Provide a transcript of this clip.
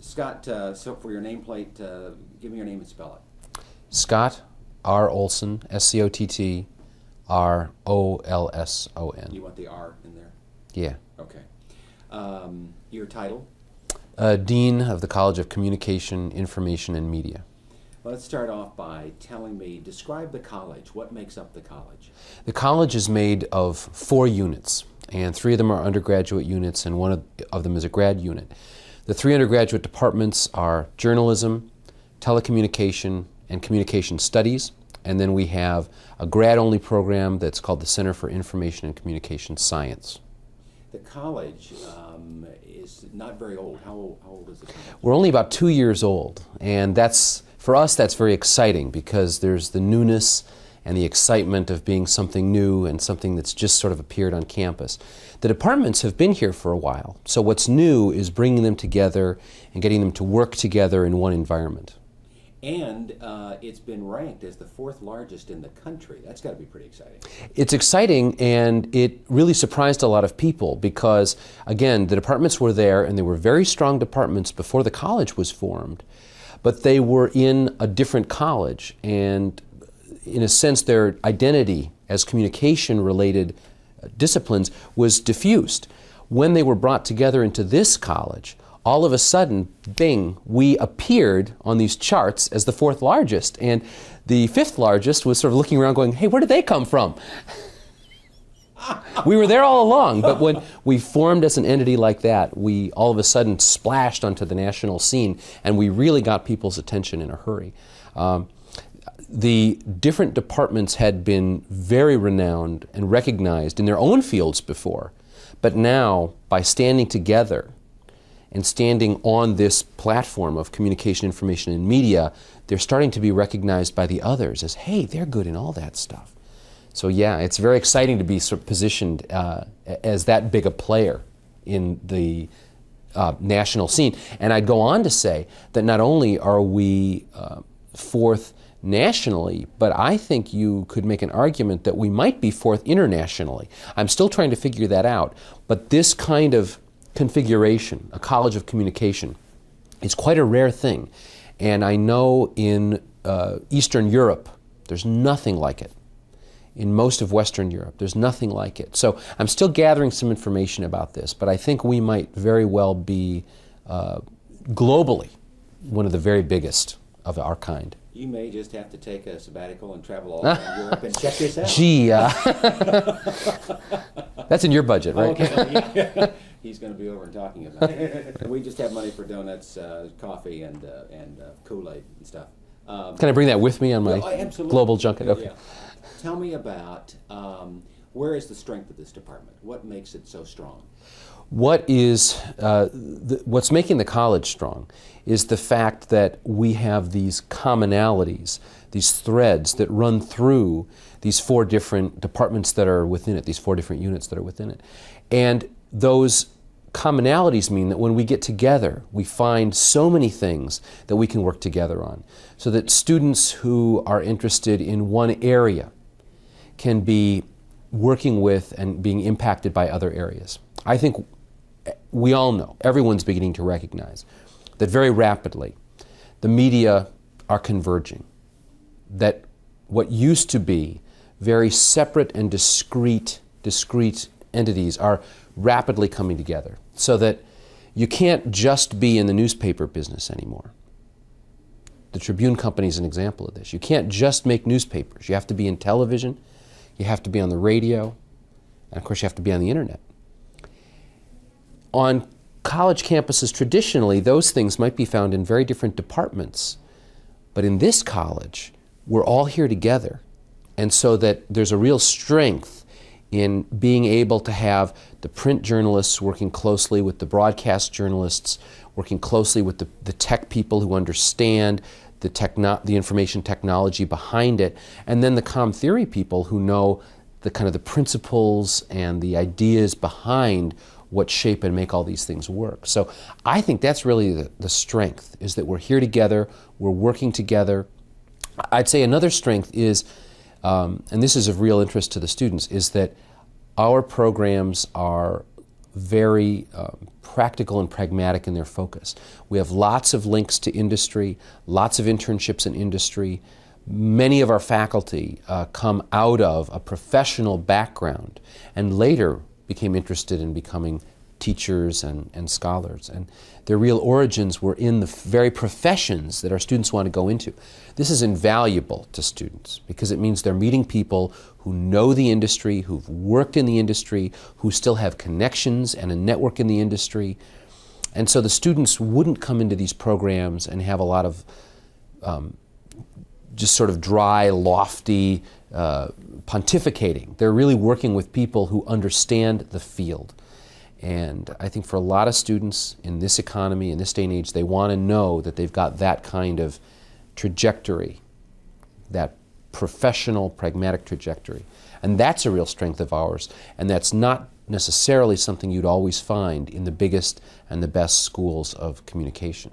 Scott, so for your nameplate, give me your name and spell it. Scott R. Olson, SCOTT-ROLSON. You want the R in there? Yeah. Okay. Your title? Dean of the College of Communication, Information, and Media. Well, let's start off by telling me, describe the college. What makes up the college? The college is made of 4 units, and 3 of them are undergraduate units, and one of them is a grad unit. The 3 undergraduate departments are journalism, telecommunication, and communication studies, and then we have a grad-only program that's called the Center for Information and Communication Science. The college is not very old. How old is the college? We're only about 2 years old, and for us that's very exciting because there's the newness and the excitement of being something new and something that's just sort of appeared on campus. The departments have been here for a while, so what's new is bringing them together and getting them to work together in one environment. And it's been ranked as the 4th largest in the country. That's got to be pretty exciting. It's exciting, and it really surprised a lot of people because, again, the departments were there, and they were very strong departments before the college was formed, but they were in a different college, and in a sense their identity as communication-related disciplines was diffused. When they were brought together into this college, all of a sudden, bing, we appeared on these charts as the 4th largest, and the 5th largest was sort of looking around going, hey, where did they come from? We were there all along, but when we formed as an entity like that, we all of a sudden splashed onto the national scene, and we really got people's attention in a hurry. The different departments had been very renowned and recognized in their own fields before, but now, by standing together and standing on this platform of communication, information, and media, they're starting to be recognized by the others as, hey, they're good in all that stuff. So yeah, it's very exciting to be sort of positioned as that big a player in the national scene. And I'd go on to say that not only are we 4th nationally, but I think you could make an argument that we might be 4th internationally. I'm still trying to figure that out, but this kind of configuration, a college of communication, is quite a rare thing. And I know in Eastern Europe, there's nothing like it. In most of Western Europe, there's nothing like it. So I'm still gathering some information about this, but I think we might very well be globally one of the very biggest of our kind. You may just have to take a sabbatical and travel all around Europe and check this out. Gee, that's in your budget, right? Okay. He's going to be over and talking about it. We just have money for donuts, coffee, and Kool-Aid and stuff. Can I bring that with me on my global junket? Okay. Yeah. Tell me about where is the strength of this department? What makes it so strong? What's making the college strong is the fact that we have these commonalities, these threads that run through these 4 different departments that are within it, these 4 different units that are within it. And those commonalities mean that when we get together, we find so many things that we can work together on, so that students who are interested in one area can be working with and being impacted by other areas. I think we all know, everyone's beginning to recognize that very rapidly the media are converging, that what used to be very separate and discrete entities are rapidly coming together, so that you can't just be in the newspaper business anymore. The Tribune Company is an example of this. You can't just make newspapers. You have to be in television, you have to be on the radio, and of course you have to be on the internet. On college campuses traditionally, those things might be found in very different departments, but in this college, we're all here together, and so that there's a real strength in being able to have the print journalists working closely with the broadcast journalists, working closely with the tech people who understand the information technology behind it, and then the comm theory people who know the kind of the principles and the ideas behind what shape and make all these things work. So I think that's really the strength, is that we're here together, we're working together. I'd say another strength is, and this is of real interest to the students, is that our programs are very practical and pragmatic in their focus. We have lots of links to industry, lots of internships in industry. Many of our faculty come out of a professional background and later became interested in becoming teachers and scholars. And their real origins were in the very professions that our students want to go into. This is invaluable to students because it means they're meeting people who know the industry, who've worked in the industry, who still have connections and a network in the industry. And so the students wouldn't come into these programs and have a lot of just sort of dry, lofty pontificating. They're really working with people who understand the field. And I think for a lot of students in this economy, in this day and age, they want to know that they've got that kind of trajectory, that professional, pragmatic trajectory. And that's a real strength of ours. And that's not necessarily something you'd always find in the biggest and the best schools of communication.